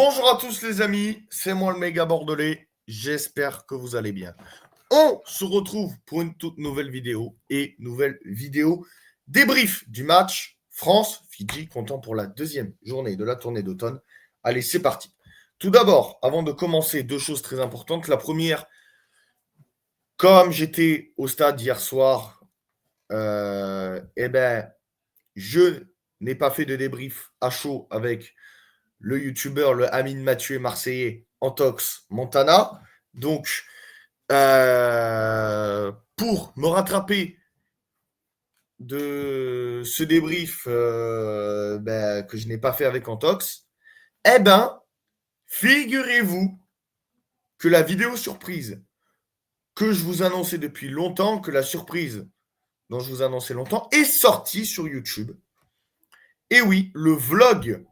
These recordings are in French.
Bonjour à tous les amis, c'est moi le méga bordelais, j'espère que vous allez bien. On se retrouve pour une toute nouvelle vidéo débrief du match France-Fidji, comptant pour la deuxième journée de la tournée d'automne. Allez, c'est parti. Tout d'abord, avant de commencer, deux choses très importantes. La première, comme j'étais au stade hier soir, je n'ai pas fait de débrief à chaud avec le youtubeur, le Amine Mathieu marseillais, Antox Montana. Donc, pour me rattraper de ce débrief que je n'ai pas fait avec Antox, figurez-vous que la vidéo surprise que je vous annonçais depuis longtemps, que la surprise dont je vous annonçais longtemps, est sortie sur YouTube. Et oui, le vlog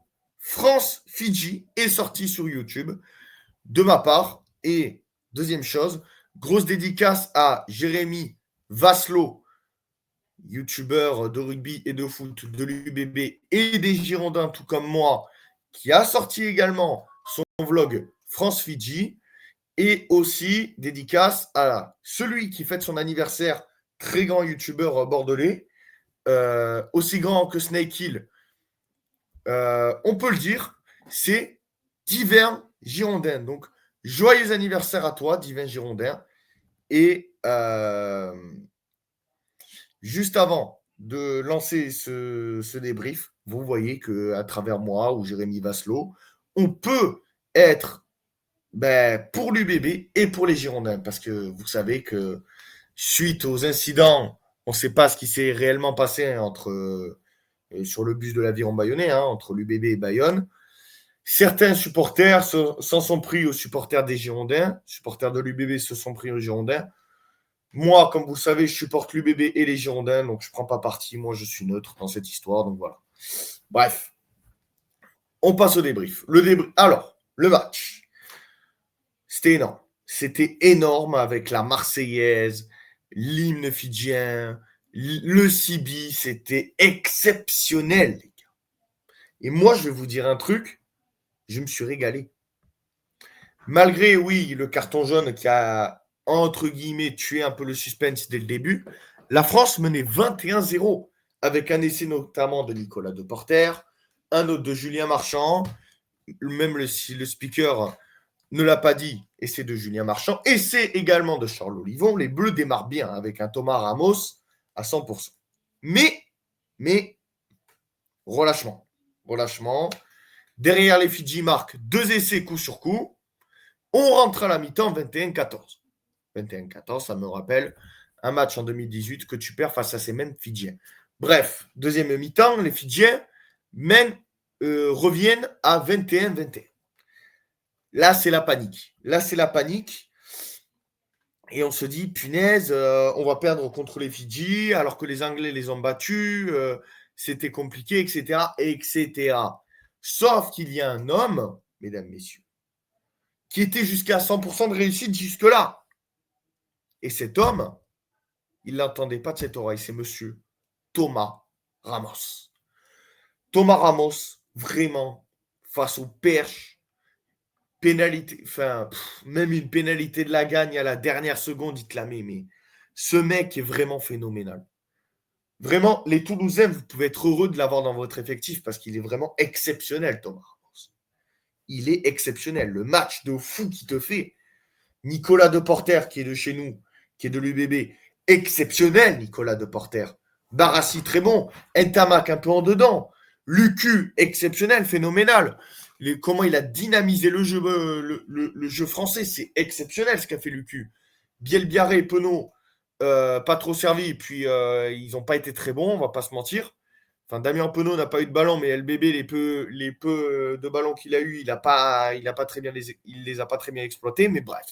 France-Fidji est sorti sur YouTube de ma part. Et deuxième chose, grosse dédicace à Jérémy Vasselot, youtubeur de rugby et de foot de l'UBB et des Girondins, tout comme moi, qui a sorti également son vlog France-Fidji. Et aussi dédicace à celui qui fête son anniversaire, très grand youtubeur bordelais, aussi grand que Snake Hill, on peut le dire, c'est Divin Girondin. Donc, joyeux anniversaire à toi, Divin Girondin. Et juste avant de lancer ce débrief, vous voyez qu'à travers moi ou Jérémy Vasselot, on peut être pour l'UBB et pour les Girondins. Parce que vous savez que suite aux incidents, on ne sait pas ce qui s'est réellement passé sur le bus de l'aviron bayonnais, entre l'UBB et Bayonne. Certains supporters s'en sont pris aux supporters des Girondins. Les supporters de l'UBB se sont pris aux Girondins. Moi, comme vous le savez, je supporte l'UBB et les Girondins, donc je ne prends pas parti. Moi, je suis neutre dans cette histoire, donc voilà. Bref, on passe au débrief. Alors, le match. C'était énorme. C'était énorme avec la Marseillaise, l'hymne fidjien, le Sibi. C'était exceptionnel, les gars. Et moi, je vais vous dire un truc. Je me suis régalé. Malgré, oui, le carton jaune qui a, entre guillemets, tué un peu le suspense dès le début, la France menait 21-0 avec un essai notamment de Nicolas Deporter, un autre de Julien Marchand, même si le speaker ne l'a pas dit, essai de Julien Marchand, essai également de Charles Olivon. Les Bleus démarrent bien avec un Thomas Ramos à 100%. Mais, relâchement. Derrière, les Fidji marquent 2 essais coup sur coup. On rentre à la mi-temps 21-14. 21-14, ça me rappelle un match en 2018 que tu perds face à ces mêmes Fidjiens. Bref, deuxième mi-temps, les Fidjiens reviennent à 21-21. Là, c'est la panique. Et on se dit, punaise, on va perdre contre les Fidji alors que les Anglais les ont battus. C'était compliqué, etc. Sauf qu'il y a un homme, mesdames, messieurs, qui était jusqu'à 100% de réussite jusque-là. Et cet homme, il n'entendait pas de cette oreille. C'est monsieur Thomas Ramos. Thomas Ramos, vraiment, face au perche, pénalité, même une pénalité de la gagne à la dernière seconde, il te la met. Mais ce mec est vraiment phénoménal. Vraiment, les Toulousains, vous pouvez être heureux de l'avoir dans votre effectif parce qu'il est vraiment exceptionnel, Thomas Ramos. Il est exceptionnel. Le match de fou qu'il te fait. Nicolas Deporter, qui est de chez nous, qui est de l'UBB, exceptionnel, Nicolas Deporter. Barassi, très bon. Ntamak, un peu en dedans. Lucu, exceptionnel, phénoménal. Comment il a dynamisé le jeu français, c'est exceptionnel ce qu'a fait Lucu. Bielbiaré et Penaud, pas trop servi, puis ils n'ont pas été très bons, on va pas se mentir. Enfin, Damien Penaud n'a pas eu de ballon, mais LBB, les peu de ballons qu'il a eu, il les a pas très bien exploités, mais bref.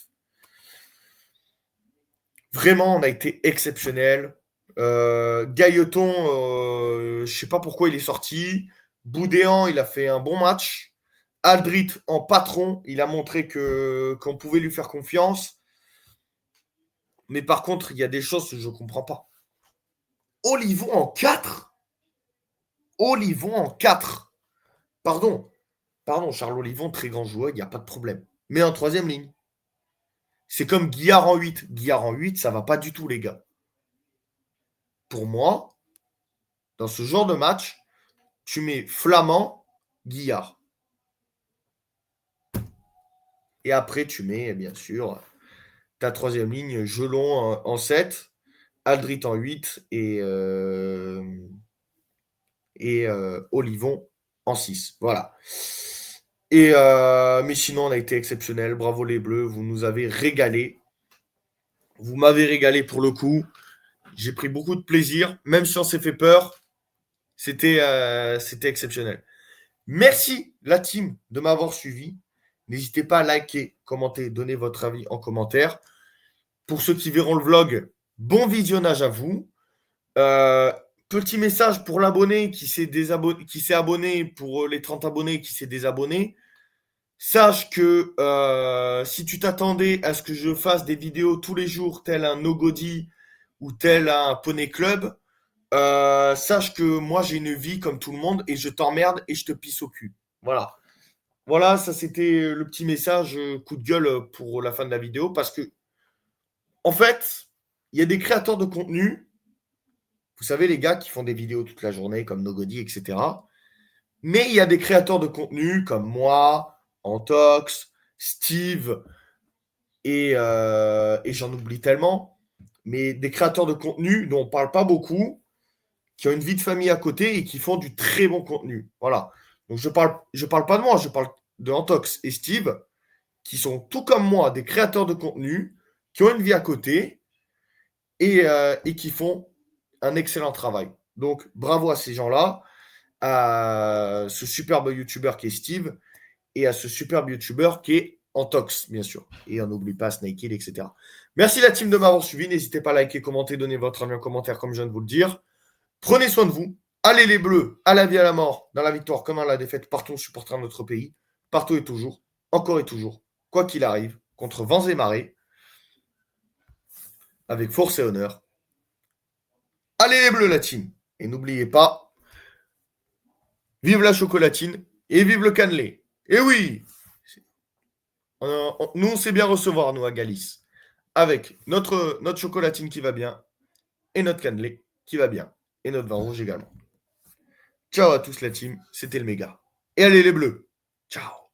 Vraiment, on a été exceptionnel. Gailleton, je ne sais pas pourquoi il est sorti. Boudéan, il a fait un bon match. Aldrit en patron, il a montré qu'on pouvait lui faire confiance. Mais par contre, il y a des choses que je ne comprends pas. Olivon en 4. Pardon. pardon, Charles Olivon, très grand joueur, il n'y a pas de problème. Mais en troisième ligne. C'est comme Guillard en 8. Guillard en 8, ça va pas du tout, les gars. Pour moi, dans ce genre de match, tu mets Flamand, Guillard. Et après, tu mets, bien sûr, ta troisième ligne, Gelon en 7, Aldrit en 8 et Olivon en 6. Voilà. Mais sinon, on a été exceptionnel. Bravo les Bleus, vous nous avez régalé. Vous m'avez régalé pour le coup. J'ai pris beaucoup de plaisir, même si on s'est fait peur. C'était exceptionnel. Merci la team de m'avoir suivi. N'hésitez pas à liker, commenter, donner votre avis en commentaire. Pour ceux qui verront le vlog, bon visionnage à vous. Euh, Petit message pour l'abonné qui s'est abonné, pour les 30 abonnés qui s'est désabonné. Sache que si tu t'attendais à ce que je fasse des vidéos tous les jours, tel un Nogodi ou tel un Poney Club, sache que moi j'ai une vie comme tout le monde et je t'emmerde et je te pisse au cul. Voilà. Voilà, ça c'était le petit message coup de gueule pour la fin de la vidéo parce que, en fait, il y a des créateurs de contenu, vous savez, les gars qui font des vidéos toute la journée comme Nogodi, etc. Mais il y a des créateurs de contenu comme moi, Antox, Steve et j'en oublie tellement, mais des créateurs de contenu dont on ne parle pas beaucoup, qui ont une vie de famille à côté et qui font du très bon contenu. Voilà. Donc je parle pas de moi, je parle de Antox et Steve, qui sont tout comme moi des créateurs de contenu, qui ont une vie à côté et qui font un excellent travail. Donc bravo à ces gens-là, à ce superbe youtubeur qui est Steve et à ce superbe youtubeur qui est Antox, bien sûr. Et on n'oublie pas Snake Hill, etc. Merci la team de m'avoir suivi. N'hésitez pas à liker, commenter, donner votre avis en commentaire, comme je viens de vous le dire. Prenez soin de vous. Allez les Bleus, à la vie, à la mort, dans la victoire comme dans la défaite. Partons supporter notre pays. Partout et toujours, encore et toujours, quoi qu'il arrive, contre vents et marées, avec force et honneur. Allez les Bleus, la team. Et n'oubliez pas, vive la chocolatine et vive le cannelé. Et oui, nous, on sait bien recevoir, nous, à Galice. Avec notre chocolatine qui va bien et notre cannelé qui va bien. Et notre vin rouge également. Ciao à tous, la team. C'était le méga. Et allez les Bleus. Ciao.